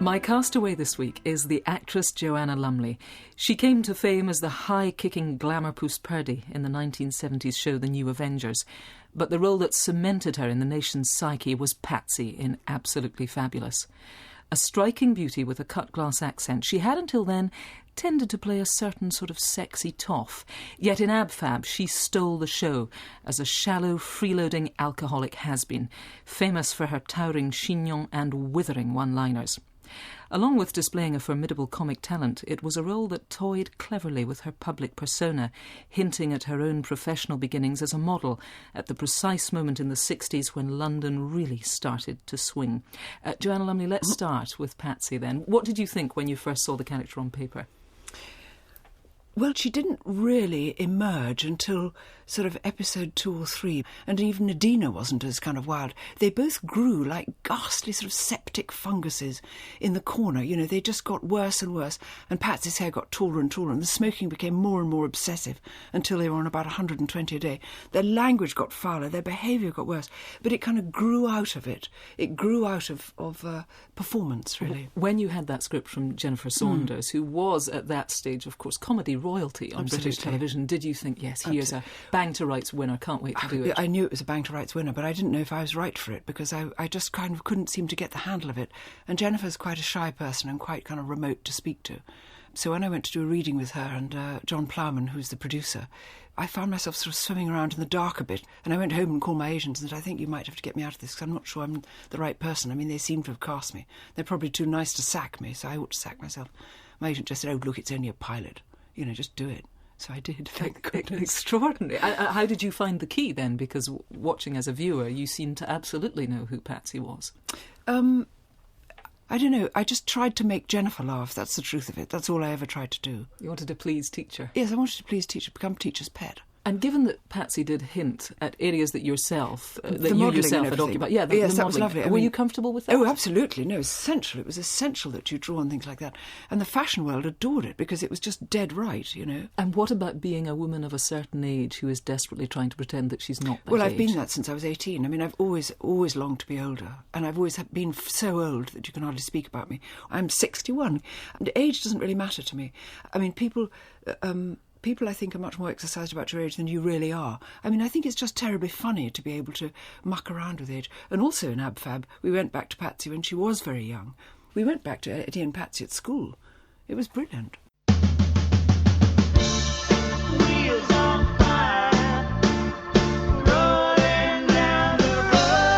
My castaway this week is the actress Joanna Lumley. She came to fame as the high-kicking glamour-puss Purdy in the 1970s show The New Avengers, but the role that cemented her in the nation's psyche was Patsy in Absolutely Fabulous. A striking beauty with a cut-glass accent, she had until then tended to play a certain sort of sexy toff. Yet in Ab Fab, she stole the show as a shallow, freeloading alcoholic has-been, famous for her towering chignon and withering one-liners. Along with displaying a formidable comic talent, it was a role that toyed cleverly with her public persona, hinting at her own professional beginnings as a model at the precise moment in the 60s when London really started to swing. Joanna Lumley, let's start with Patsy then. What did you think when you first saw the character on paper? Well, she didn't really emerge until sort of episode 2 or 3, and even Nadina wasn't as kind of wild. They both grew like ghastly sort of septic funguses in the corner. You know, they just got worse and worse, and Patsy's hair got taller and taller, and the smoking became more and more obsessive until they were on about 120 a day. Their language got fouler, their behaviour got worse, but it kind of grew out of it. It grew out of performance, really. When you had that script from Jennifer Saunders, who was at that stage, of course, comedy royalty on British television, did you think, yes, here's a bang-to-rights winner, can't wait to do it? I knew it was a bang-to-rights winner, but I didn't know if I was right for it, because I just kind of couldn't seem to get the handle of it. And Jennifer's quite a shy person and quite kind of remote to speak to. So when I went to do a reading with her and John Plowman, who's the producer, I found myself sort of swimming around in the dark a bit. And I went home and called my agents and said, I think you might have to get me out of this, because I'm not sure I'm the right person. I mean, they seem to have cast me. They're probably too nice to sack me, so I ought to sack myself. My agent just said, oh, look, it's only a pilot. You know, just do it. So I did. Thank goodness. Extraordinary. How did you find the key then? Because watching as a viewer, you seemed to absolutely know who Patsy was. I don't know. I just tried to make Jennifer laugh. That's the truth of it. That's all I ever tried to do. You wanted to please teacher? Yes, I wanted to please teacher, become teacher's pet. And given that Patsy did hint at areas that yourself, that you yourself had occupied, yes, the that was lovely. Were you comfortable with that? Oh, absolutely. No, essential. It was essential that you draw on things like that. And the fashion world adored it because it was just dead right, you know. And what about being a woman of a certain age who is desperately trying to pretend that she's not that Well, age? I've been that since I was 18. I mean, I've always longed to be older. And I've always been so old that you can hardly speak about me. I'm 61. And age doesn't really matter to me. I mean, people, I think, are much more exercised about your age than you really are. I mean, I think it's just terribly funny to be able to muck around with age. And also in Ab Fab, we went back to Patsy when she was very young. We went back to Eddie and Patsy at school. It was brilliant. Wheels on fire, rolling down the road.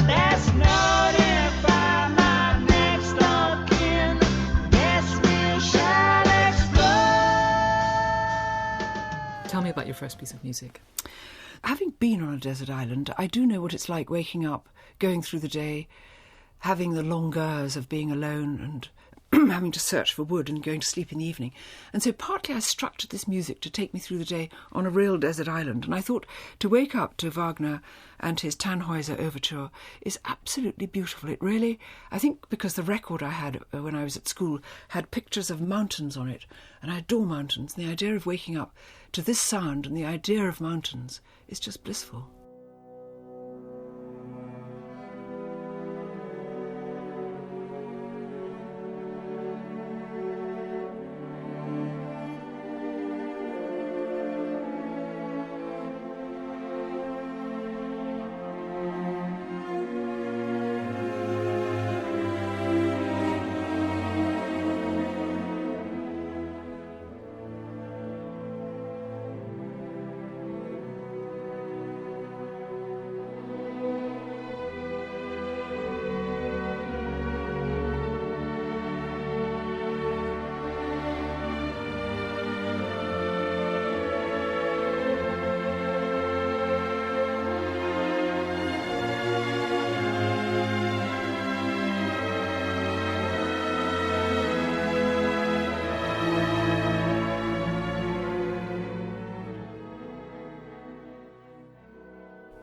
That's notified my next of kin. Guess we shall explode. Tell me about your first piece of music. Having been on a desert island, I do know what it's like waking up, going through the day, having the longueurs of being alone and having to search for wood and going to sleep in the evening. And so partly I structured this music to take me through the day on a real desert island. And I thought to wake up to Wagner and his Tannhäuser overture is absolutely beautiful. It really, I think because the record I had when I was at school had pictures of mountains on it, and I adore mountains, and the idea of waking up to this sound and the idea of mountains is just blissful.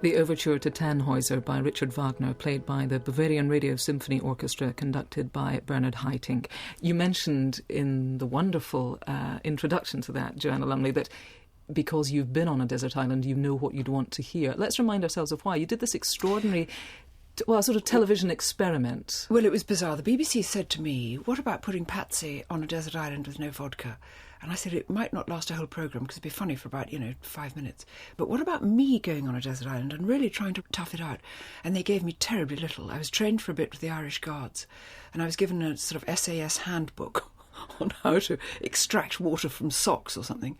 The overture to Tannhäuser by Richard Wagner, played by the Bavarian Radio Symphony Orchestra, conducted by Bernard Haitink. You mentioned in the wonderful introduction to that, Joanna Lumley, that because you've been on a desert island, you know what you'd want to hear. Let's remind ourselves of why. You did this extraordinary Well, a sort of television experiment. Well, it was bizarre. The BBC said to me, what about putting Patsy on a desert island with no vodka? And I said it might not last a whole programme because it'd be funny for about, 5 minutes. But what about me going on a desert island and really trying to tough it out? And they gave me terribly little. I was trained for a bit with the Irish Guards, and I was given a sort of SAS handbook on how to extract water from socks or something.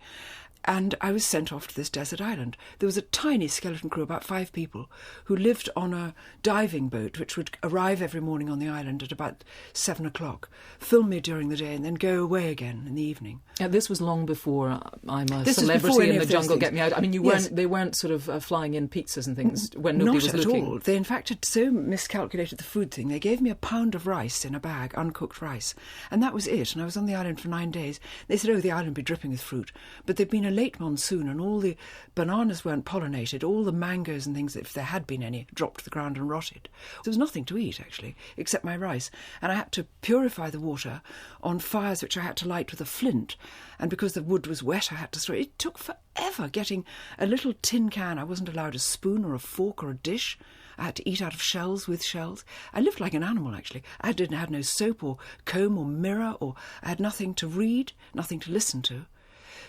And I was sent off to this desert island. There was a tiny skeleton crew, about 5 people, who lived on a diving boat which would arrive every morning on the island at about 7 o'clock, film me during the day and then go away again in the evening. This was long before I'm a This celebrity in the jungle, things. get me out. I mean, they weren't sort of flying in pizzas and things when nobody was looking. Not at all. They in fact had so miscalculated the food thing. They gave me a pound of rice in a bag, uncooked rice, and that was it. And I was on the island for 9 days. They said, the island would be dripping with fruit. But there'd been a late monsoon and all the bananas weren't pollinated, all the mangoes and things, if there had been any, dropped to the ground and rotted. There was nothing to eat, actually, except my rice. And I had to purify the water on fires which I had to light with a flint. And because the wood was wet, I had to throw it. It took forever getting a little tin can. I wasn't allowed a spoon or a fork or a dish. I had to eat out of shells with shells. I lived like an animal, actually. I had no soap or comb or mirror, or I had nothing to read, nothing to listen to.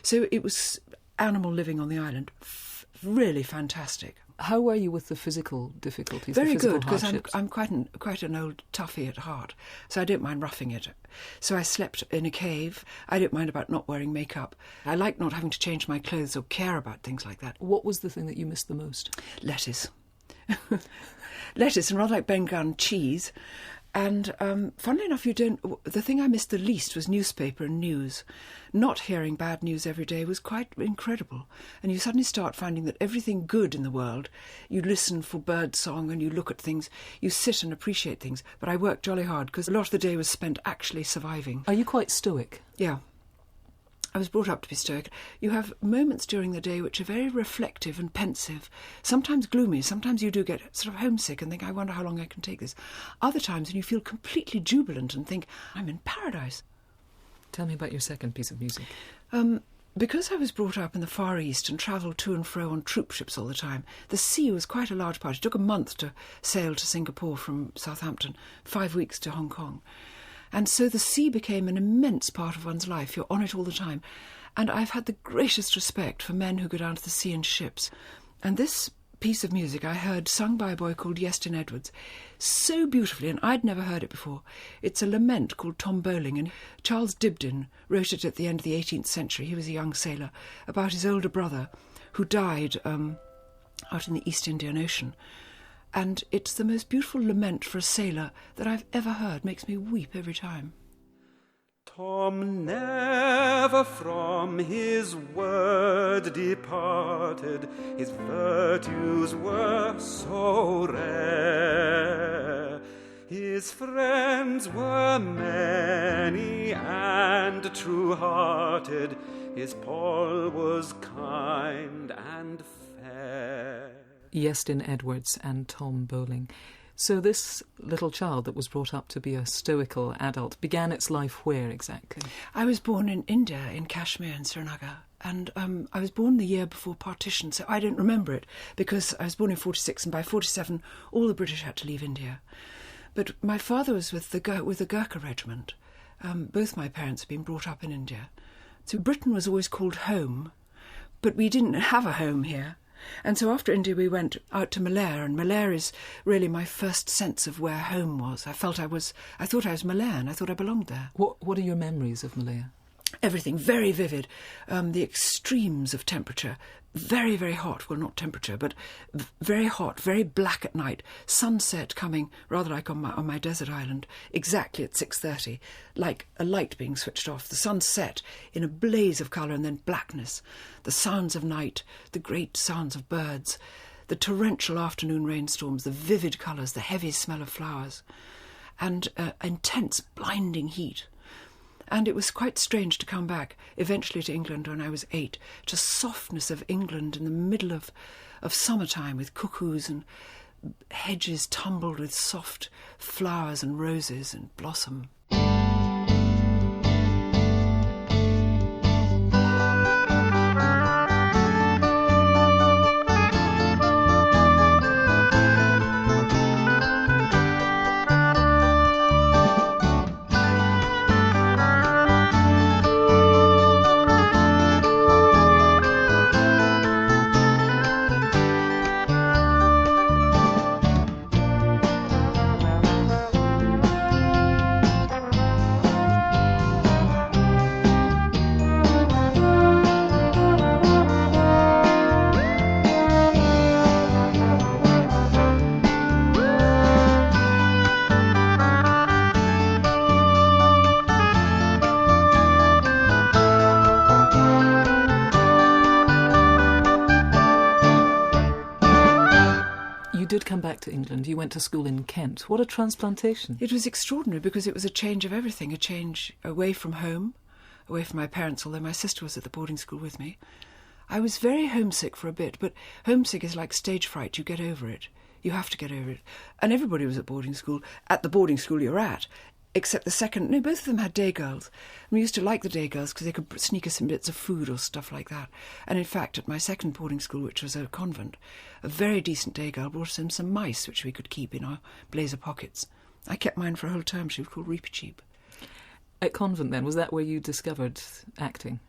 So it was animal living on the island. Really fantastic. How were you with the physical difficulties? Very the physical good, because hardships? I'm quite an old toughie at heart, so I don't mind roughing it. So I slept in a cave. I don't mind about not wearing makeup. I like not having to change my clothes or care about things like that. What was the thing that you missed the most? Lettuce. Lettuce, and rather like Ben Gunn, cheese. And funnily enough, the thing I missed the least was newspaper and news. Not hearing bad news every day was quite incredible. And you suddenly start finding that everything good in the world, you listen for bird song and you look at things, you sit and appreciate things. But I worked jolly hard because a lot of the day was spent actually surviving. Are you quite stoic? Yeah. I was brought up to be stoic. You have moments during the day which are very reflective and pensive, sometimes gloomy. Sometimes you do get sort of homesick and think, I wonder how long I can take this. Other times when you feel completely jubilant and think, I'm in paradise. Tell me about your second piece of music. Because I was brought up in the Far East and travelled to and fro on troop ships all the time, the sea was quite a large part. It took a month to sail to Singapore from Southampton, 5 weeks to Hong Kong. And so the sea became an immense part of one's life. You're on it all the time. And I've had the greatest respect for men who go down to the sea in ships. And this piece of music I heard sung by a boy called Iestyn Edwards so beautifully, and I'd never heard it before. It's a lament called Tom Bowling, and Charles Dibdin wrote it at the end of the 18th century. He was a young sailor, about his older brother who died out in the East Indian Ocean. And it's the most beautiful lament for a sailor that I've ever heard. Makes me weep every time. Tom never from his word departed, his virtues were so rare. His friends were many and true-hearted, his Paul was kind and fair. Iestyn Edwards and Tom Bowling. So this little child that was brought up to be a stoical adult began its life where exactly? I was born in India, in Kashmir and Srinagar, and I was born the year before partition, so I don't remember it, because I was born in 46, and by 47 all the British had to leave India. But my father was with the Gurkha regiment. Both my parents had been brought up in India. So Britain was always called home, but we didn't have a home here. And so after India we went out to Malaya, and Malaya is really my first sense of where home was. I thought I was Malayan. I thought I belonged there. What are your memories of Malaya? Everything very vivid. The extremes of temperature. Very, very hot. Well, not temperature, but very hot, very black at night. Sunset coming, rather like on my desert island, exactly at 6:30, like a light being switched off. The sun set in a blaze of colour and then blackness. The sounds of night, the great sounds of birds, the torrential afternoon rainstorms, the vivid colours, the heavy smell of flowers, and intense, blinding heat. And it was quite strange to come back eventually to England when I was 8, to softness of England in the middle of summertime, with cuckoos and hedges tumbled with soft flowers and roses and blossom. back to England. You went to school in Kent. What a transplantation. It was extraordinary because it was a change of everything, a change away from home, away from my parents, although my sister was at the boarding school with me. I was very homesick for a bit, but homesick is like stage fright. You get over it. You have to get over it. And everybody was at the boarding school you're at, except both of them had day girls. And we used to like the day girls because they could sneak us some bits of food or stuff like that. And in fact, at my second boarding school, which was a convent, a very decent day girl brought us in some mice, which we could keep in our blazer pockets. I kept mine for a whole term. She was called Reapy Cheap. At convent, then, was that where you discovered acting?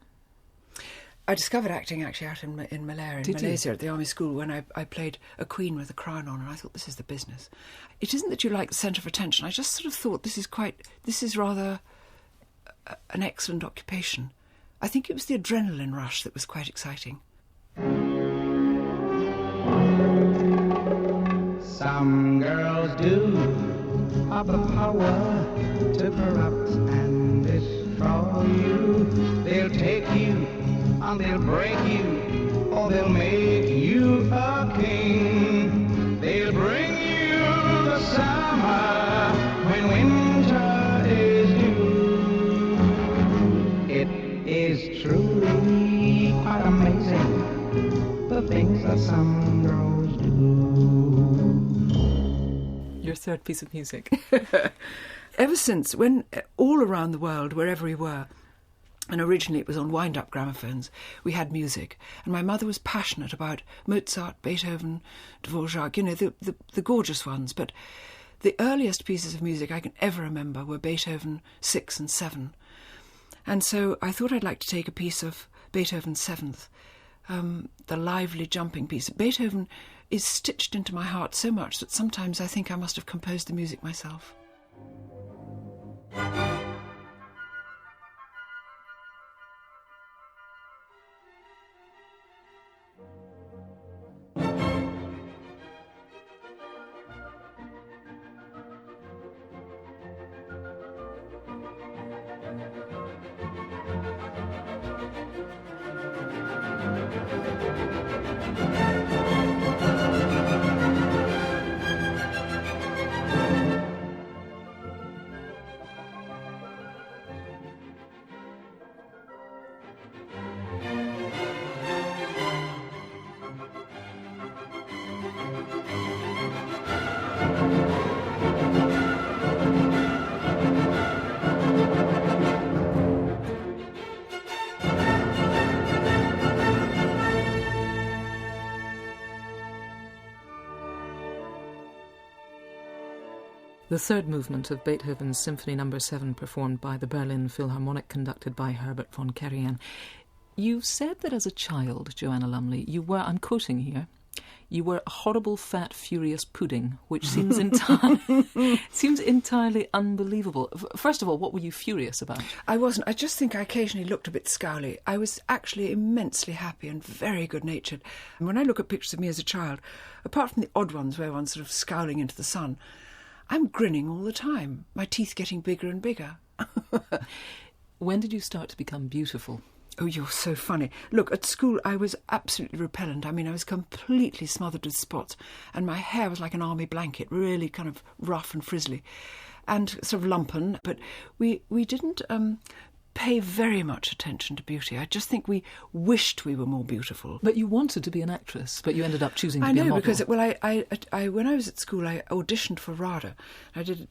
I discovered acting actually out in Malaysia at the army school when I played a queen with a crown on, and I thought, this is the business. It isn't that you like the centre of attention. I just sort of thought this is rather an excellent occupation. I think it was the adrenaline rush that was quite exciting. Some girls do have the power to corrupt and destroy you. They'll take you and they'll break you, or they'll make you a king. They'll bring you the summer when winter is due. It is truly quite amazing, the things that some girls do. Your third piece of music. Ever since, when all around the world, wherever we were, and originally it was on wind-up gramophones, we had music. And my mother was passionate about Mozart, Beethoven, Dvorak, the gorgeous ones. But the earliest pieces of music I can ever remember were Beethoven 6 and 7. And so I thought I'd like to take a piece of Beethoven's 7th, the lively jumping piece. Beethoven is stitched into my heart so much that sometimes I think I must have composed the music myself. The third movement of Beethoven's Symphony No. 7, performed by the Berlin Philharmonic, conducted by Herbert von Karajan. You said that as a child, Joanna Lumley, you were, I'm quoting here, you were a horrible, fat, furious pudding, which seems entirely unbelievable. First of all, what were you furious about? I wasn't. I just think I occasionally looked a bit scowly. I was actually immensely happy and very good-natured. And when I look at pictures of me as a child, apart from the odd ones where one's sort of scowling into the sun, I'm grinning all the time, my teeth getting bigger and bigger. When did you start to become beautiful? Oh, you're so funny. Look, at school I was absolutely repellent. I mean, I was completely smothered with spots, and my hair was like an army blanket, really kind of rough and frizzly, and sort of lumpen. But we didn't pay very much attention to beauty. I just think we wished we were more beautiful. But you wanted to be an actress, but you ended up choosing to be a model. I know, because I when I was at school, I auditioned for RADA. I did a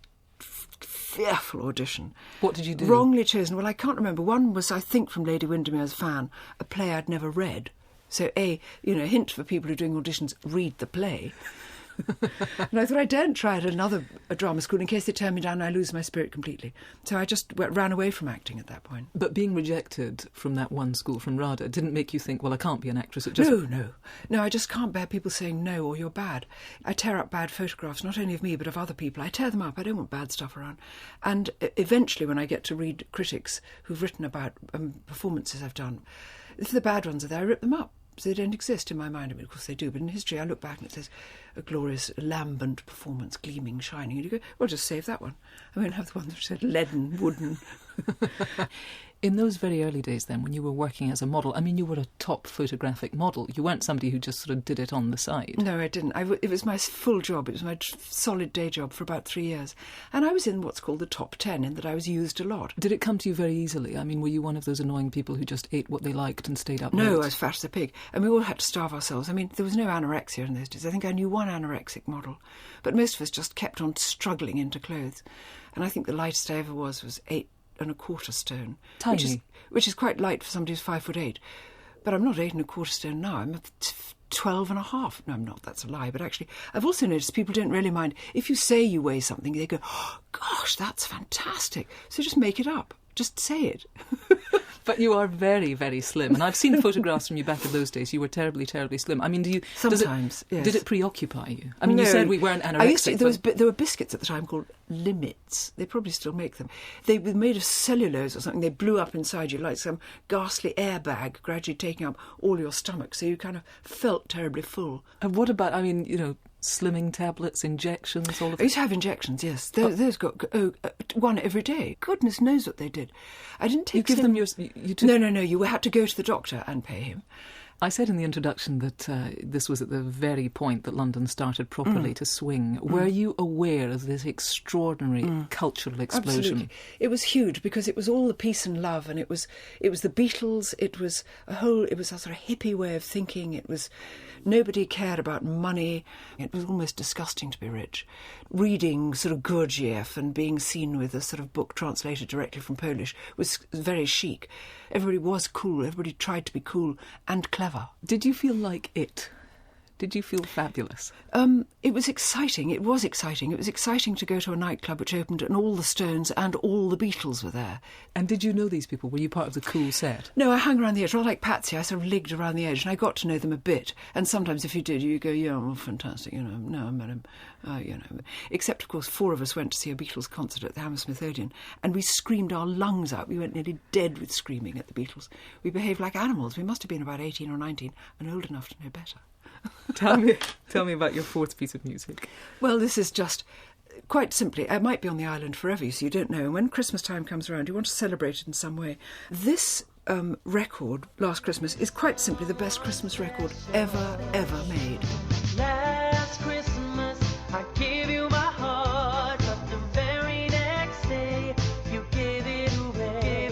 fearful audition. What did you do? Wrongly chosen. Well, I can't remember. One was, I think, from Lady Windermere's Fan, a play I'd never read. So, a hint for people who are doing auditions, read the play. And I thought I daren't try at a drama school in case they turn me down and I lose my spirit completely. So I just ran away from acting at that point. But being rejected from that one school, from RADA, didn't make you think, well, I can't be an actress? No, I just can't bear people saying no or you're bad. I tear up bad photographs, not only of me but of other people. I tear them up. I don't want bad stuff around. And eventually, when I get to read critics who've written about performances I've done, if the bad ones are there, I rip them up. So they don't exist in my mind. I mean, of course they do, but in history I look back and it says, a glorious lambent performance, gleaming, shining. And you go, well, just save that one. I won't have the one that said leaden, wooden. In those very early days then, when you were working as a model, I mean, you were a top photographic model. You weren't somebody who just sort of did it on the side. No, I didn't. It was my full job. It was my solid day job for about 3 years. And I was in what's called the top 10, in that I was used a lot. Did it come to you very easily? I mean, were you one of those annoying people who just ate what they liked and stayed up No, late? I was fat as a pig. And we all had to starve ourselves. I mean, there was no anorexia in those days. I think I knew one anorexic model. But most of us just kept on struggling into clothes. And I think the lightest I ever was 8¼ stone. Tiny. Which is quite light for somebody who's 5'8". But I'm not 8¼ stone now. I'm 12½. No, I'm not. That's a lie. But actually, I've also noticed people don't really mind. If you say you weigh something, they go, oh, gosh, that's fantastic. So just make it up. Just say it. But you are very, very slim. And I've seen photographs from you back in those days. You were terribly, terribly slim. I mean, Sometimes, yes. Did it preoccupy you? I mean, No. you said we weren't anorexic. There were biscuits at the time called Limits. They probably still make them. They were made of cellulose or something. They blew up inside you like some ghastly airbag, gradually taking up all your stomach. So you kind of felt terribly full. And what about, I mean, slimming tablets, injections, all of I used to have injections, yes. Those got one every day. Goodness knows what they did. I didn't take... You give them your... No. You had to go to the doctor and pay him. I said in the introduction that this was at the very point that London started properly to swing. Were you aware of this extraordinary cultural explosion? Absolutely. It was huge because it was all the peace and love, and it was the Beatles. It was a sort of hippie way of thinking. It was nobody cared about money. It was almost disgusting to be rich. Reading sort of Gurdjieff and being seen with a sort of book translated directly from Polish was very chic. Everybody was cool. Everybody tried to be cool and clever. Did you feel like it? Did you feel fabulous? It was exciting. It was exciting. It was exciting to go to a nightclub which opened and all the Stones and all the Beatles were there. And did you know these people? Were you part of the cool set? No, I hung around the edge. Rather like Patsy, I sort of ligged around the edge and I got to know them a bit. And sometimes if you did, you go, yeah, well, fantastic, no, I met him, Except, of course, 4 of us went to see a Beatles concert at the Hammersmith Odeon and we screamed our lungs out. We went nearly dead with screaming at the Beatles. We behaved like animals. We must have been about 18 or 19 and old enough to know better. Tell me about your 4th piece of music. Well, this is just, quite simply, I might be on the island forever, so you don't know. And when Christmas time comes around, you want to celebrate it in some way. This record, Last Christmas, is quite simply the best Christmas record ever made. Last Christmas, I gave you my heart, but the very next day, you gave it away.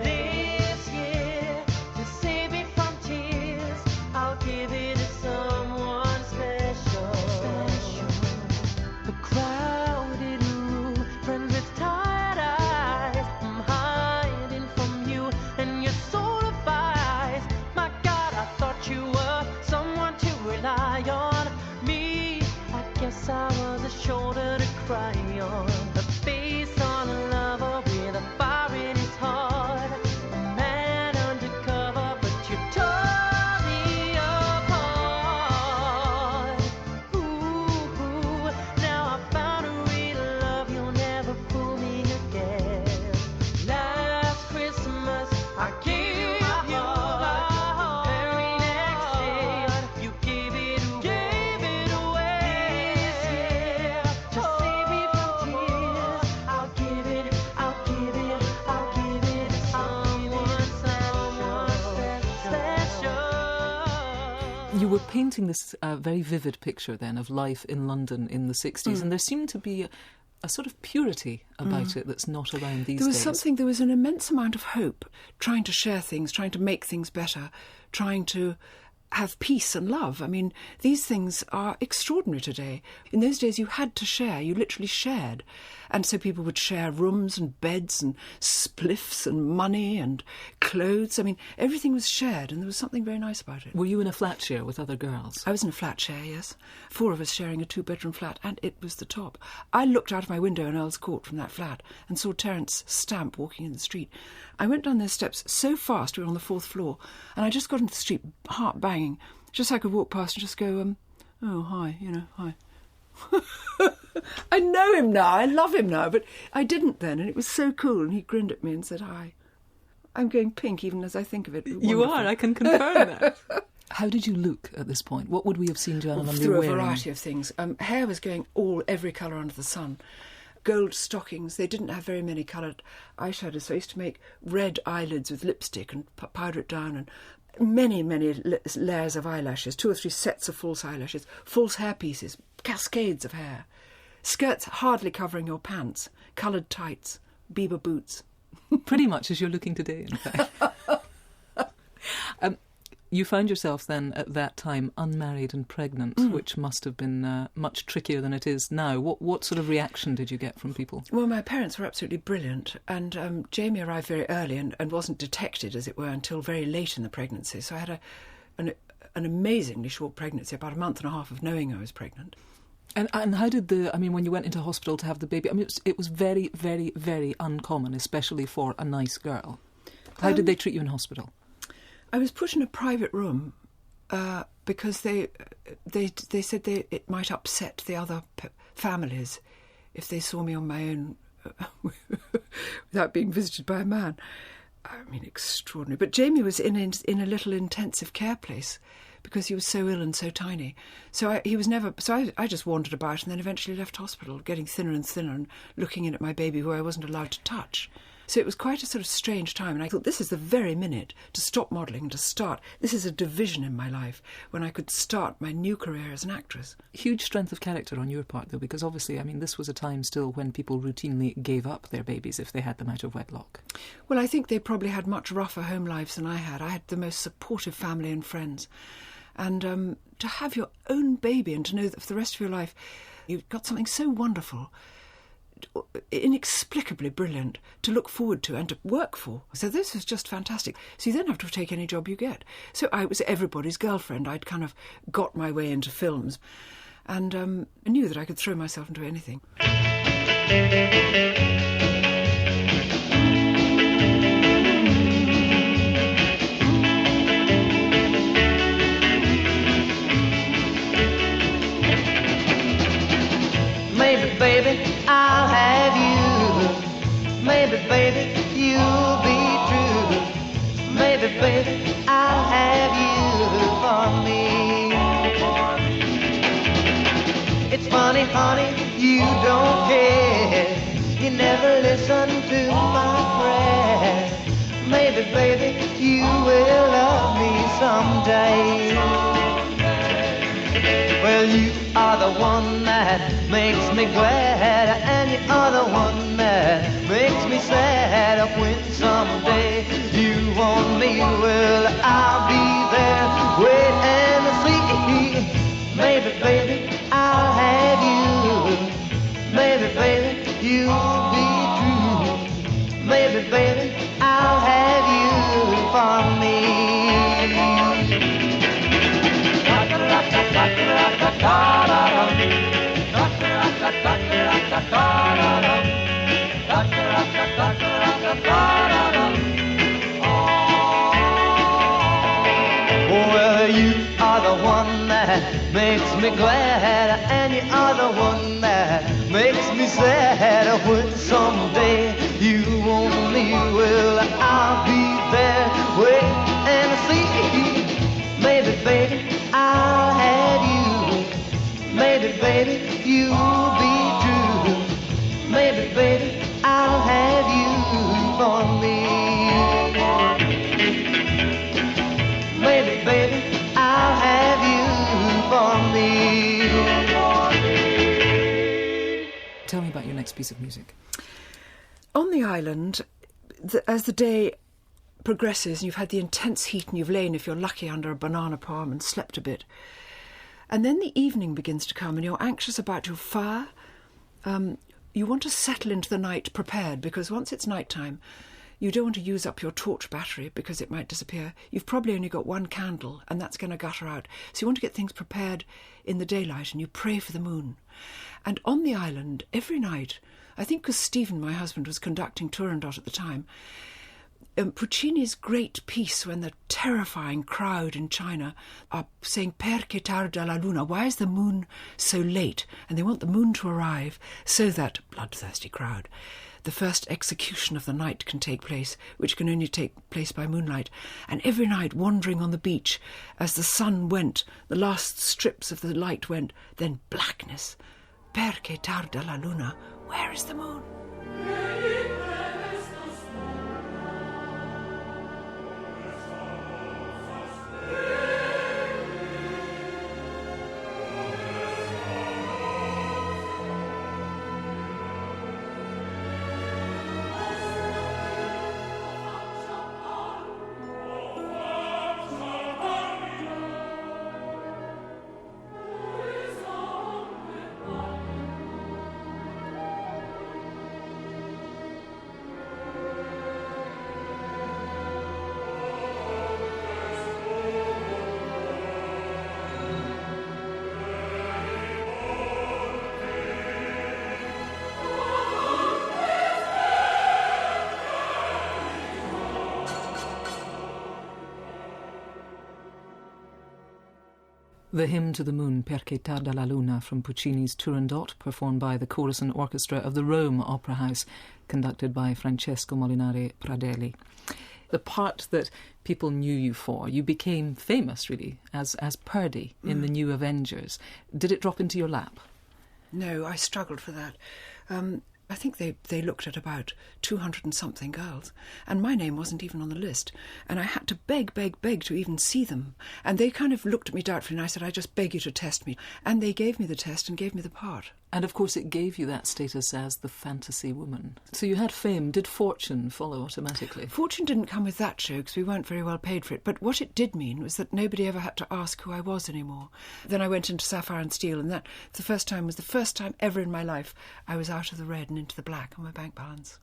This year, to save me from tears, I'll give it to someone special. The crowded room, friends with tired eyes, I'm hiding from you, and you're so devised. My God, I thought you were someone to rely on. Me, I guess I was a shoulder to cry on. The face on a lover with a fire in his heart. A man undercover, but you tore me apart. Ooh, now I found a real love, you'll never fool me again. Last Christmas, I gave you my heart. Very next day, you gave it away. This year, to save me from tears, I'll give it to someone special. You were painting this very vivid picture then of life in London in the 60s, and there seemed to be a sort of purity about it that's not around these days. There was an immense amount of hope, trying to share things, trying to make things better, trying to have peace and love. I mean, these things are extraordinary today. In those days, you had to share. You literally shared. And so people would share rooms and beds and spliffs and money and clothes. I mean, everything was shared, and there was something very nice about it. Were you in a flat share with other girls? I was in a flat share, yes. 4 of us sharing a 2-bedroom flat, and it was the top. I looked out of my window in Earl's Court from that flat and saw Terence Stamp walking in the street. I went down those steps so fast, we were on the 4th floor, and I just got into the street, heart banging, just so I could walk past and just go, oh, hi, hi. I know him now, I love him now, but I didn't then, and it was so cool, and he grinned at me and said hi. I'm going pink even as I think of it. You are, I can confirm that. How did you look at this point? What would we have seen Joanna Lumley Through wearing? a variety of things. Hair was going every colour under the sun. Gold stockings. They didn't have very many coloured eyeshadows, so I used to make red eyelids with lipstick and powder it down, and many, many layers of eyelashes, 2 or 3 sets of false eyelashes, false hair pieces, cascades of hair, skirts hardly covering your pants, coloured tights, Bieber boots. Pretty much as you're looking today, in fact. You found yourself then at that time unmarried and pregnant, which must have been much trickier than it is now. What sort of reaction did you get from people? Well, my parents were absolutely brilliant, and Jamie arrived very early and wasn't detected, as it were, until very late in the pregnancy. So I had an amazingly short pregnancy, about a month and a half of knowing I was pregnant. And how did when you went into hospital to have the baby, it was very, very, very uncommon, especially for a nice girl. How did they treat you in hospital? I was put in a private room because they said it might upset the other families if they saw me on my own without being visited by a man. I mean, extraordinary. But Jamie was in a little intensive care place because he was so ill and so tiny. So I just wandered about and then eventually left hospital, getting thinner and thinner and looking in at my baby who I wasn't allowed to touch. So it was quite a sort of strange time, and I thought, this is the very minute to stop modelling and to start. This is a division in my life when I could start my new career as an actress. Huge strength of character on your part, though, because obviously, this was a time still when people routinely gave up their babies if they had them out of wedlock. Well, I think they probably had much rougher home lives than I had. I had the most supportive family and friends. And to have your own baby and to know that for the rest of your life you've got something so wonderful, inexplicably brilliant to look forward to and to work for. So this was just fantastic. So you then have to take any job you get. So I was everybody's girlfriend. I'd kind of got my way into films and I knew that I could throw myself into anything. Maybe, baby, I'll have you. Maybe, baby, you'll be true. Maybe, baby, I'll have you for me. It's funny, honey, you don't care. You never listen to my prayer. Maybe, baby, you will love me someday. Well, you are the one that makes me glad, and you are the one that makes me sad. When someday you want me, well, I'll be there, wait and see. Maybe, baby, I'll have you. Maybe, baby, you'll be true. Maybe, baby, I'll have you for me. Well, you are the one that makes me glad, and you are the one that makes me sad. When someday you want me, well, I'll be there, wait and see. Maybe, baby, I'll have you. Maybe, baby, you'll be true. Maybe, baby, I'll have you for me. Maybe, baby, I'll have you for me. Tell me about your next piece of music. On the island, as the day progresses and you've had the intense heat and you've lain, if you're lucky, under a banana palm and slept a bit, and then the evening begins to come and you're anxious about your fire, you want to settle into the night prepared, because once it's night time, you don't want to use up your torch battery because it might disappear. You've probably only got one candle and that's going to gutter out. So you want to get things prepared in the daylight and you pray for the moon. And on the island, every night, I think because Stephen, my husband, was conducting Turandot at the time, Puccini's great piece when the terrifying crowd in China are saying "Perché tarda la luna?" Why is the moon so late? And they want the moon to arrive so that, bloodthirsty crowd, the first execution of the night can take place, which can only take place by moonlight. And every night, wandering on the beach, as the sun went, the last strips of the light went, then blackness. Perché tarda la luna? Where is the moon? The Hymn to the Moon, Perché tarda la luna, from Puccini's Turandot, performed by the chorus and orchestra of the Rome Opera House, conducted by Francesco Molinari Pradelli. The part that people knew you for, you became famous, really, as Purdy in the new Avengers. Did it drop into your lap? No, I struggled for that. I think they looked at about 200 and something girls, and my name wasn't even on the list. And I had to beg to even see them. And they kind of looked at me doubtfully, and I said, "I just beg you to test me." And they gave me the test and gave me the part. And of course it gave you that status as the fantasy woman. So you had fame. Did fortune follow automatically? Fortune didn't come with that show because we weren't very well paid for it. But what it did mean was that nobody ever had to ask who I was anymore. Then I went into Sapphire and Steel, and that was the first time ever in my life I was out of the red and into the black on my bank balance.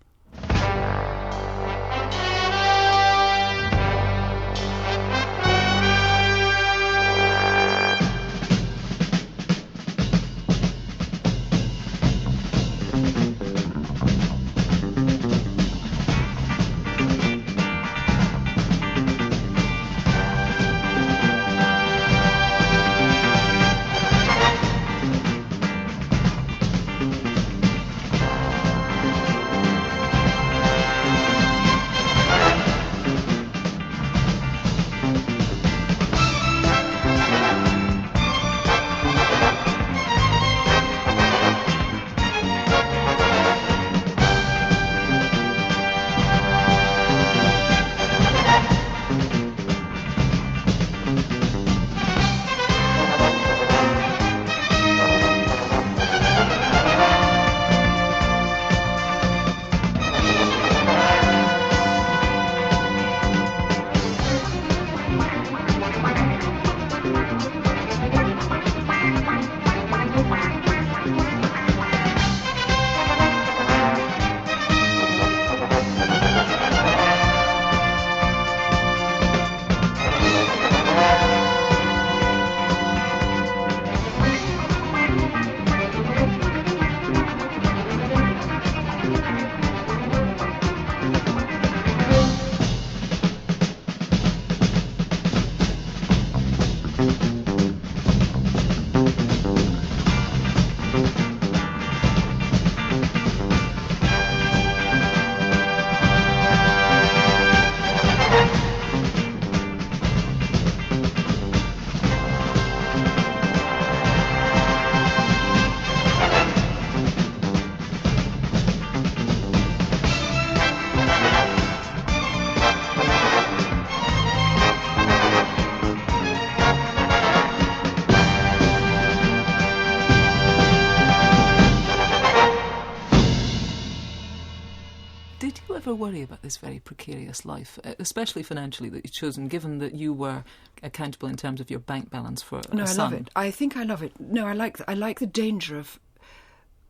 Worry about this very precarious life, especially financially, that you've chosen, given that you were accountable in terms of your bank balance for No, a I son? love it. I think I love it. No, I like the danger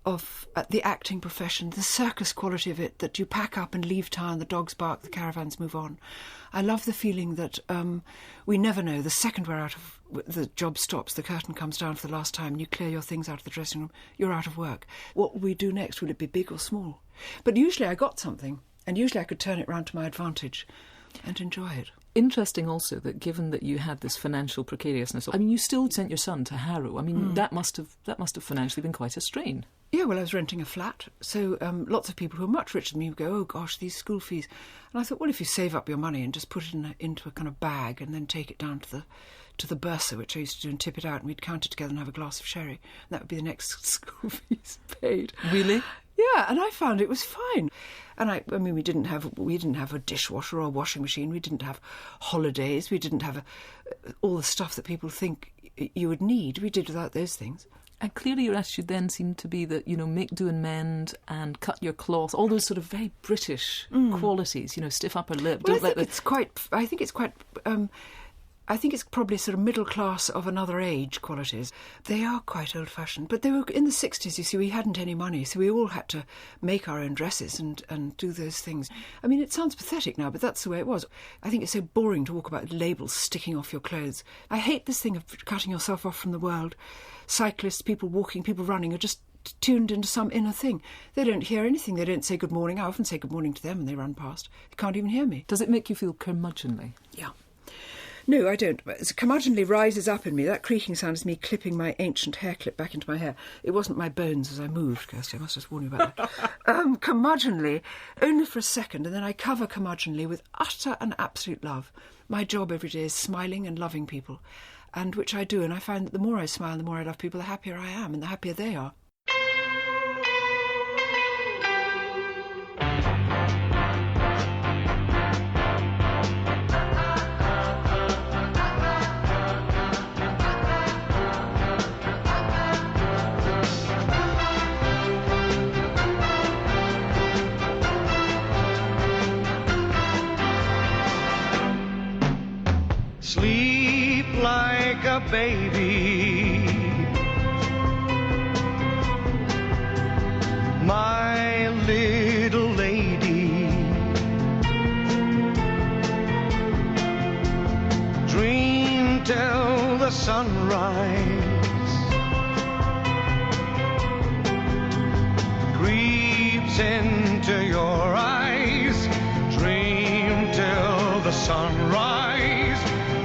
of the acting profession, the circus quality of it, that you pack up and leave town, the dogs bark, the caravans move on. I love the feeling that we never know. The second the job stops, the curtain comes down for the last time, and you clear your things out of the dressing room, you're out of work. What will we do next? Will it be big or small? But usually I got something. And usually I could turn it round to my advantage and enjoy it. Interesting also that given that you had this financial precariousness, I mean, you still sent your son to Harrow. I mean, that must have financially been quite a strain. Yeah, well, I was renting a flat, so lots of people who are much richer than me would go, oh gosh, these school fees. And I thought, well, if you save up your money and just put it into a kind of bag and then take it down to the bursar, which I used to do, and tip it out, and we'd count it together and have a glass of sherry, and that would be the next school fees paid. Really? Yeah, and I found it was fine. And I mean, we didn't have a dishwasher or a washing machine. We didn't have holidays. We didn't have all the stuff that people think you would need. We did without those things. And clearly your attitude then seemed to be that, make, do and mend and cut your cloth, all those sort of very British qualities, stiff upper lip. Well, I think it's probably sort of middle class of another age qualities. They are quite old-fashioned. But they were in the 60s, you see, we hadn't any money, so we all had to make our own dresses and do those things. I mean, it sounds pathetic now, but that's the way it was. I think it's so boring to walk about with labels sticking off your clothes. I hate this thing of cutting yourself off from the world. Cyclists, people walking, people running are just tuned into some inner thing. They don't hear anything. They don't say good morning. I often say good morning to them and they run past. They can't even hear me. Does it make you feel curmudgeonly? Yeah. No, I don't. As curmudgeonly rises up in me. That creaking sound is me clipping my ancient hair clip back into my hair. It wasn't my bones as I moved, Kirsty. I must just warn you about that. Curmudgeonly, only for a second, and then I cover curmudgeonly with utter and absolute love. My job every day is smiling and loving people, and which I do, and I find that the more I smile and the more I love people, the happier I am, and the happier they are. Sleep like a baby, my little lady. Dream till the sunrise, creeps into your eyes. Dream till the sunrise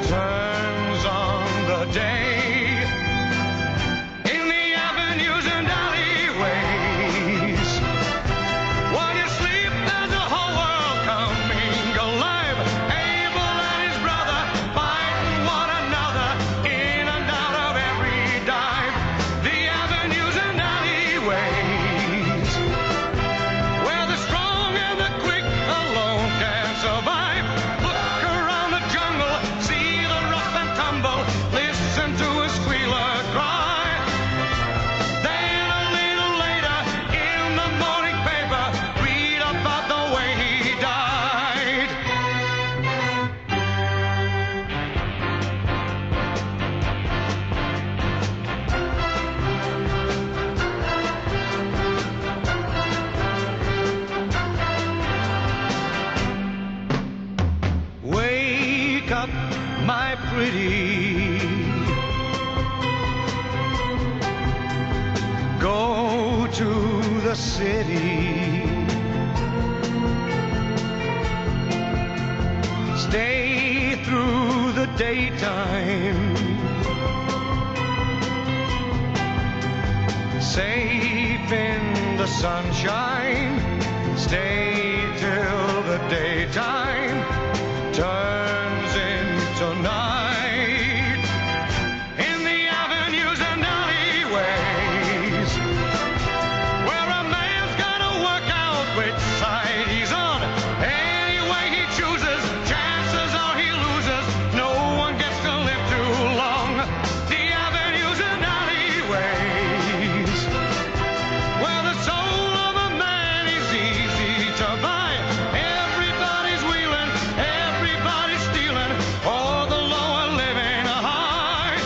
turns on the day. In the avenues and alleyways, while you sleep, there's a whole world coming alive. Abel and his brother fighting one another in and out of every dive. The avenues and alleyways, where the strong and the quick alone can survive. Look around the jungle, see the rough and tumble, listen to a squealer cry. Then a little later, in the morning paper, read about the way he died. Wake up, my pretty. Go to the city. Stay through the daytime. Safe in the sunshine. Stay till the daytime turns into night. In the avenues and alleyways, where a man's gotta work out which side he's on. Any way he chooses, chances are he loses. No one gets to live too long. The avenues and alleyways, where the soul of a man is easy to buy. Everybody's wheeling, everybody's stealing, all the lower living high.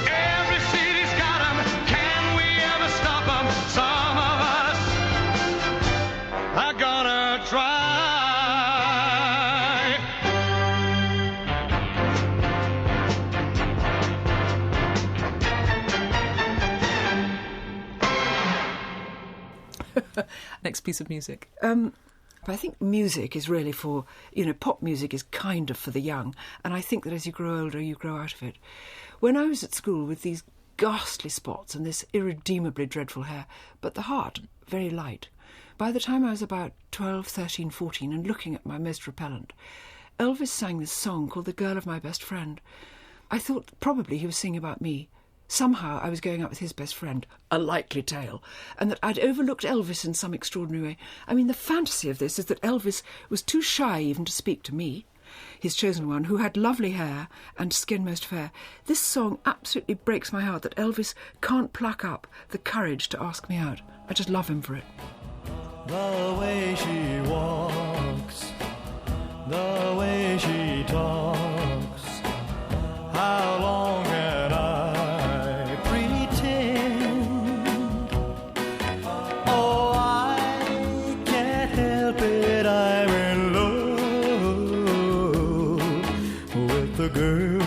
Every city's got 'em, can we ever stop 'em? Some of us are gonna try. Next piece of music. But I think music is really for, pop music is kind of for the young. And I think that as you grow older, you grow out of it. When I was at school with these ghastly spots and this irredeemably dreadful hair, but the heart very light, by the time I was about 12, 13, 14 and looking at my most repellent, Elvis sang this song called The Girl of My Best Friend. I thought probably he was singing about me. Somehow I was going out with his best friend, a likely tale, and that I'd overlooked Elvis in some extraordinary way. I mean, the fantasy of this is that Elvis was too shy even to speak to me, his chosen one, who had lovely hair and skin most fair. This song absolutely breaks my heart that Elvis can't pluck up the courage to ask me out. I just love him for it. The way she walks, the way she talks, how long can I pretend? Oh, I can't help it, I'm in love with the girl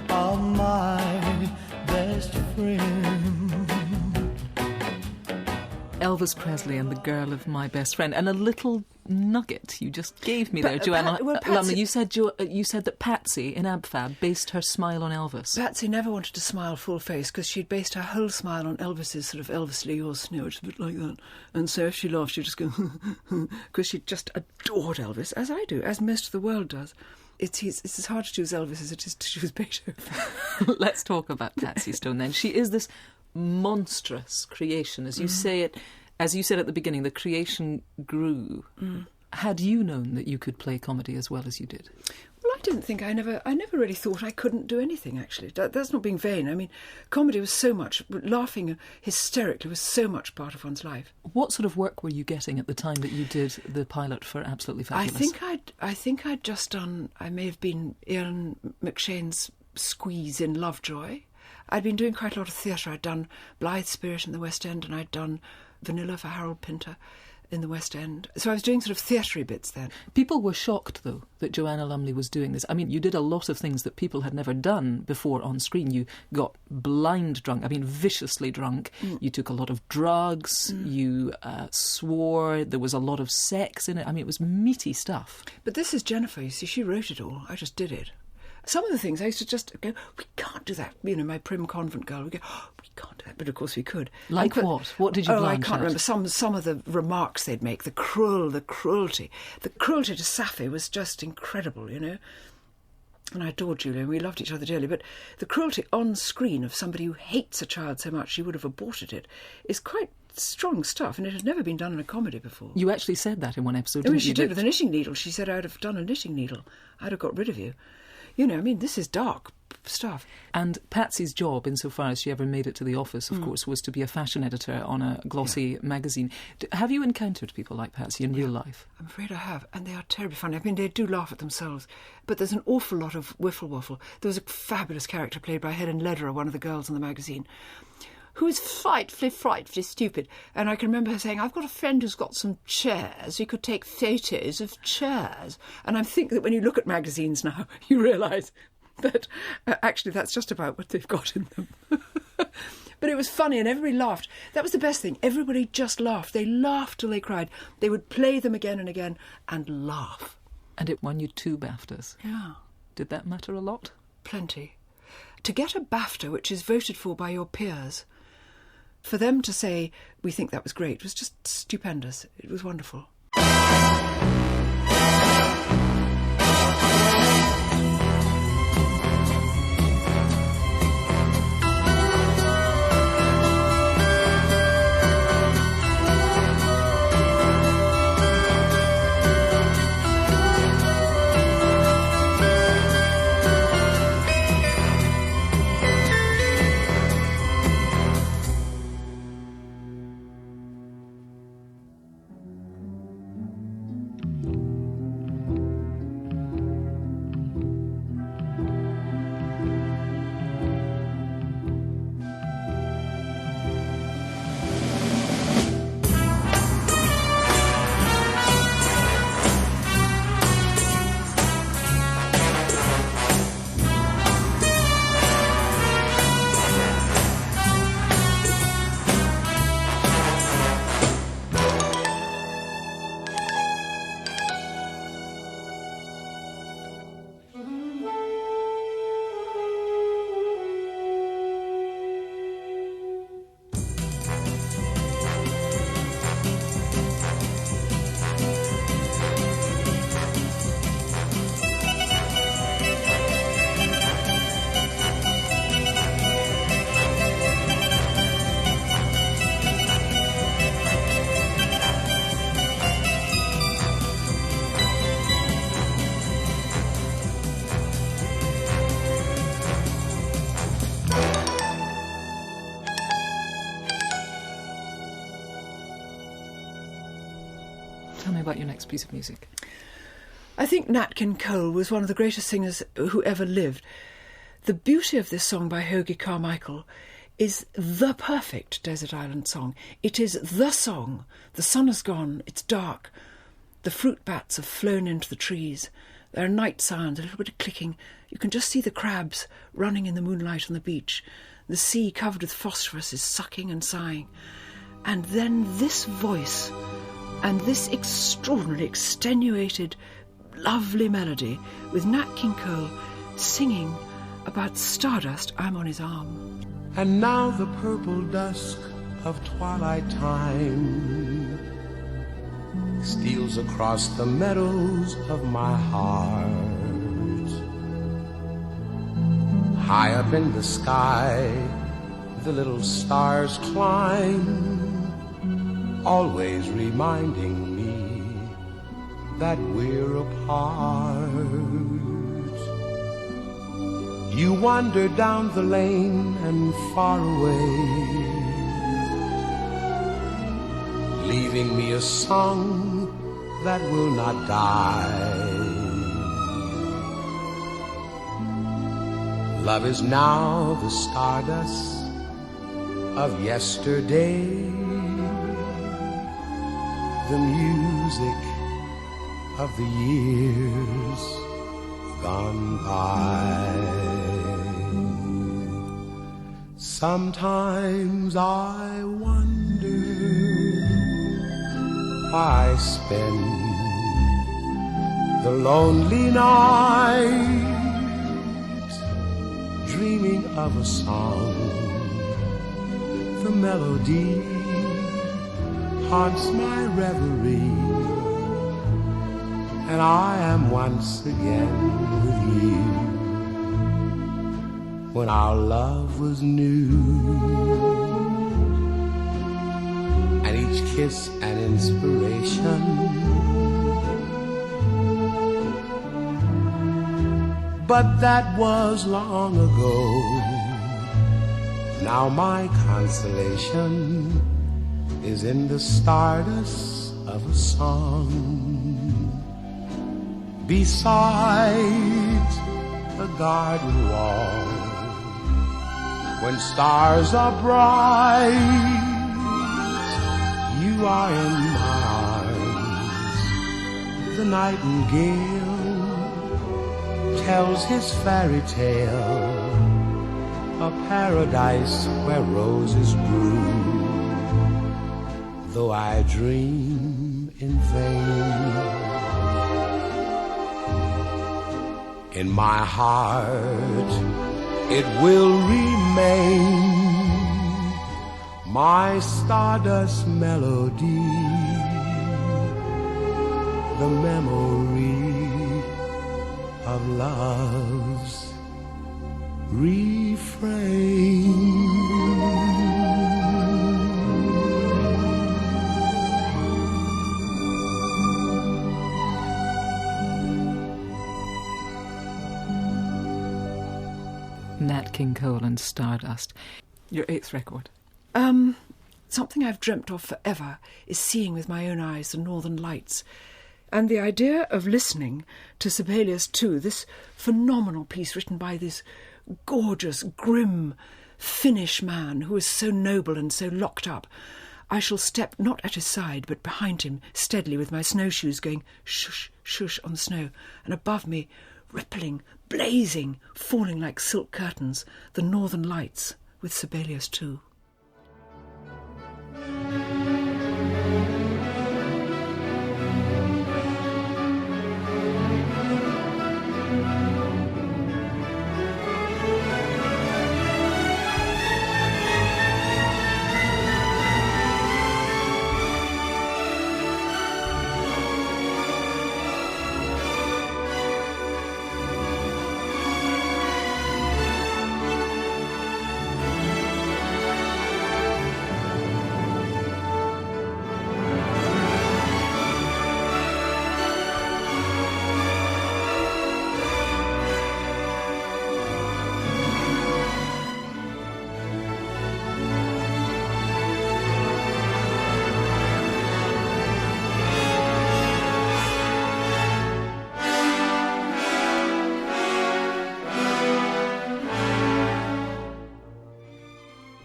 of my best friend. Elvis Presley and the girl of my best friend, and a little nugget you just gave me there, Joanna Lumley. You said that Patsy in Ab Fab based her smile on Elvis. Patsy never wanted to smile full face because she'd based her whole smile on Elvis's sort of Elvisly yours, it's a bit like that. And so if she laughed, she'd just go because she just adored Elvis, as I do, as most of the world does. It's as hard to choose Elvis as it is to choose Beethoven. Let's talk about Patsy Stone then. She is this monstrous creation, as you say it. As you said at the beginning, the creation grew. Had you known that you could play comedy as well as you did? Well, I didn't think I never really thought I couldn't do anything, actually. That's not being vain. I mean, comedy was so much, laughing hysterically was so much part of one's life. What sort of work were you getting at the time that you did the pilot for Absolutely Fabulous? I think I'd just done, I may have been Ian McShane's squeeze in Lovejoy. I'd been doing quite a lot of theatre. I'd done Blithe Spirit in the West End and I'd done Vanilla for Harold Pinter in the West End. So I was doing sort of theatre-y bits then. People were shocked, though, that Joanna Lumley was doing this. I mean, you did a lot of things that people had never done before on screen. You got blind drunk, viciously drunk. You took a lot of drugs. You swore. There was a lot of sex in it. It was meaty stuff. But this is Jennifer, you see. She wrote it all. I just did it. Some of the things I used to just go, we can't do that. My prim convent girl would go, we can't do that. But of course we could. Like what? What did you blind I can't remember. Some of the remarks they'd make, the cruelty. The cruelty to Sapphy was just incredible, And I adored Julia and we loved each other dearly. But the cruelty on screen of somebody who hates a child so much she would have aborted it is quite strong stuff, and it had never been done in a comedy before. You actually said that in one episode, didn't you? She did with a knitting needle. She said, I'd have done a knitting needle. I'd have got rid of you. This is dark stuff. And Patsy's job, insofar as she ever made it to the office, of course, was to be a fashion editor on a glossy magazine. Have you encountered people like Patsy in real life? I'm afraid I have, and they are terribly funny. They do laugh at themselves, but there's an awful lot of wiffle-waffle. There was a fabulous character played by Helen Lederer, one of the girls in the magazine, who is frightfully stupid. And I can remember her saying, I've got a friend who's got some chairs. We could take photos of chairs. And I think that when you look at magazines now, you realise that actually that's just about what they've got in them. But it was funny and everybody laughed. That was the best thing. Everybody just laughed. They laughed till they cried. They would play them again and again and laugh. And it won you 2 BAFTAs. Yeah. Did that matter a lot? Plenty. To get a BAFTA, which is voted for by your peers, for them to say, we think that was great, was just stupendous. It was wonderful. Tell me about your next piece of music. I think Nat King Cole was one of the greatest singers who ever lived. The beauty of this song by Hoagie Carmichael is the perfect desert island song. It is the song. The sun has gone, it's dark. The fruit bats have flown into the trees. There are night sounds, a little bit of clicking. You can just see the crabs running in the moonlight on the beach. The sea covered with phosphorus is sucking and sighing. And then this voice and this extraordinarily extenuated, lovely melody with Nat King Cole singing about stardust, I'm on his arm. And now the purple dusk of twilight time steals across the meadows of my heart. High up in the sky, the little stars climb, always reminding me that we're apart. You wander down the lane and far away, leaving me a song that will not die. Love is now the stardust of yesterday, the music of the years gone by. Sometimes I wonder why I spend the lonely night dreaming of a song. The melody haunts my reverie, and I am once again with you when our love was new, and each kiss an inspiration. But that was long ago. Now my consolation is in the stardust of a song. Beside a garden wall, when stars are bright, you are in my arms. The nightingale tells his fairy tale, a paradise where roses grew. Though I dream in vain, in my heart it will remain, my stardust melody, the memory of love's refrain. Nat King Cole and Stardust. Your 8th record. Something I've dreamt of forever is seeing with my own eyes the northern lights. And the idea of listening to Sibelius II, this phenomenal piece written by this gorgeous, grim Finnish man who is so noble and so locked up. I shall step not at his side but behind him steadily with my snowshoes going shush, shush on the snow, and above me, rippling, blazing, falling like silk curtains, the northern lights with Sibelius II.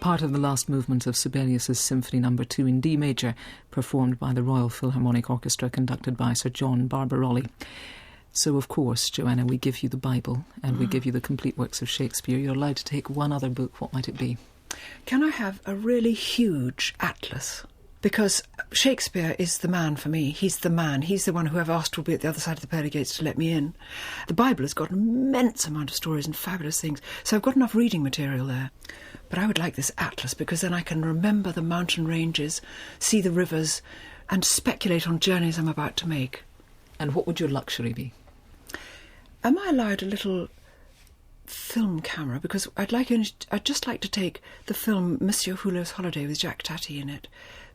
part of the last movement of Sibelius's Symphony No. 2 in D major, performed by the Royal Philharmonic Orchestra, conducted by Sir John Barbarolli. So, of course, Joanna, we give you the Bible and we give you the complete works of Shakespeare. You're allowed to take one other book. What might it be? Can I have a really huge atlas? Because Shakespeare is the man for me. He's the man. He's the one who I've asked will be at the other side of the pearly gates to let me in. The Bible has got an immense amount of stories and fabulous things, so I've got enough reading material there. But I would like this atlas, because then I can remember the mountain ranges, see the rivers, and speculate on journeys I'm about to make. And what would your luxury be? Am I allowed a little film camera? Because I'd just like to take the film Monsieur Hulot's Holiday with Jacques Tati in it,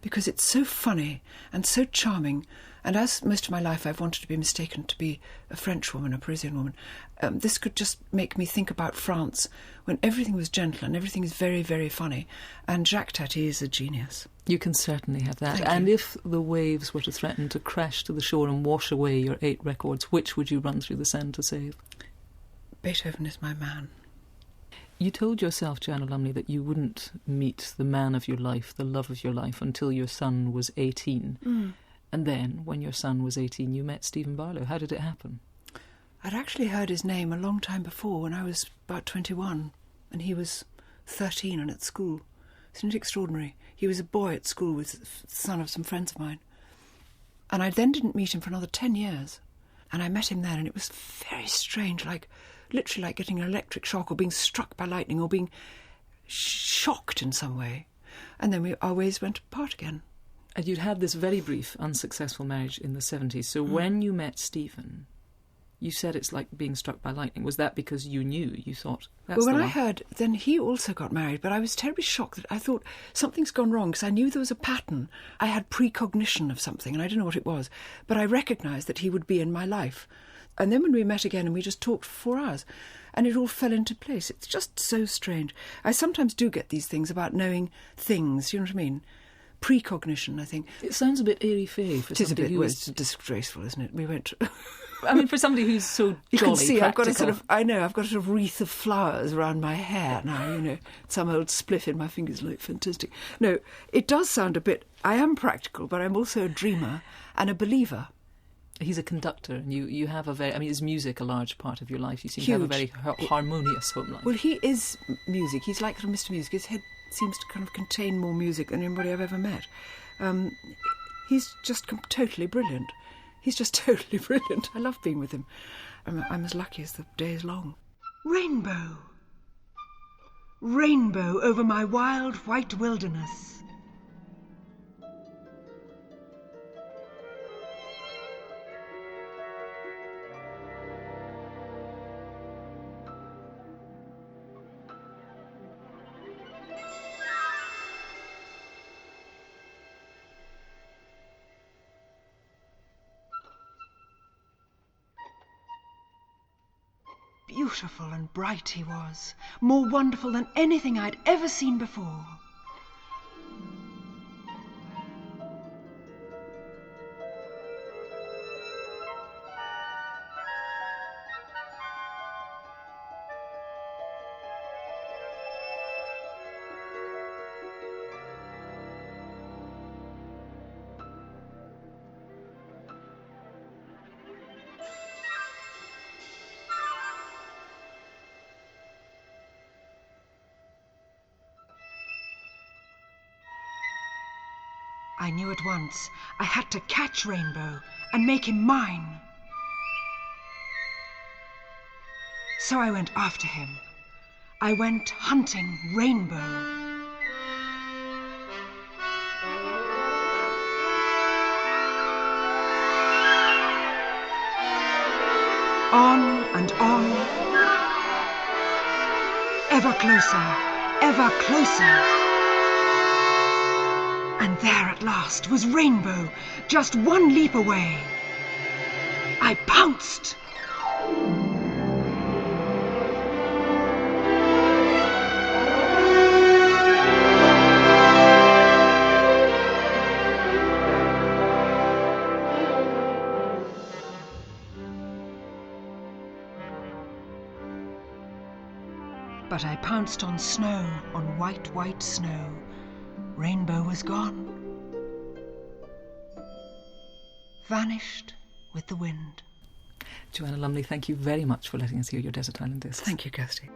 because it's so funny and so charming. And as most of my life I've wanted to be mistaken to be a French woman, a Parisian woman, this could just make me think about France when everything was gentle and everything is very, very funny. And Jacques Tati is a genius. You can certainly have that. Thank And you. if the waves were to threaten to crash to the shore and wash away your 8 records, which would you run through the sand to save? Beethoven is my man. You told yourself, Joanna Lumley, that you wouldn't meet the man of your life, the love of your life, until your son was 18. And then, when your son was 18, you met Stephen Barlow. How did it happen? I'd actually heard his name a long time before, when I was about 21, and he was 13 and at school. Isn't it extraordinary? He was a boy at school with the son of some friends of mine. And I then didn't meet him for another 10 years. And I met him then, and it was very strange, literally like getting an electric shock, or being struck by lightning, or being shocked in some way. And then our ways went apart again. And you'd had this very brief, unsuccessful marriage in the 70s. So when you met Stephen, you said it's like being struck by lightning. Was that because you knew? You thought, that's Well, when the I one? heard, then he also got married, but I was terribly shocked that I thought something's gone wrong, because I knew there was a pattern. I had precognition of something, and I didn't know what it was, but I recognised that he would be in my life. And then when we met again and we just talked for 4 hours, and it all fell into place. It's just so strange. I sometimes do get these things about knowing things, you know what I mean? Precognition, I think. It sounds a bit airy-fairy for It is a somebody bit, who well, is... it's disgraceful, isn't it? We went... I mean, for somebody who's so You jolly can see I've got a sort practical. of, I know, I've got a sort of wreath of flowers around my hair now, you know. Some old spliff in my fingers look fantastic. No, it does sound a bit, I am practical, but I'm also a dreamer and a believer. He's a conductor, and you have a very... I mean, is music a large part of your life? You seem to have a very Huge. harmonious home life. Well, he is music. He's like sort of Mr. Music. His head seems to kind of contain more music than anybody I've ever met. He's just totally brilliant. He's just totally brilliant. I love being with him. I'm as lucky as the day is long. Rainbow. Rainbow over my wild white wilderness. Beautiful and bright he was, more wonderful than anything I'd ever seen before. I knew at once I had to catch Rainbow and make him mine. So I went after him. I went hunting Rainbow. On and on. Ever closer, ever closer. And there at last was Rainbow, just one leap away. I pounced. But I pounced on snow, on white, white snow. Rainbow was gone. Vanished with the wind. Joanna Lumley, thank you very much for letting us hear your desert island discs. Thank you, Kirsty.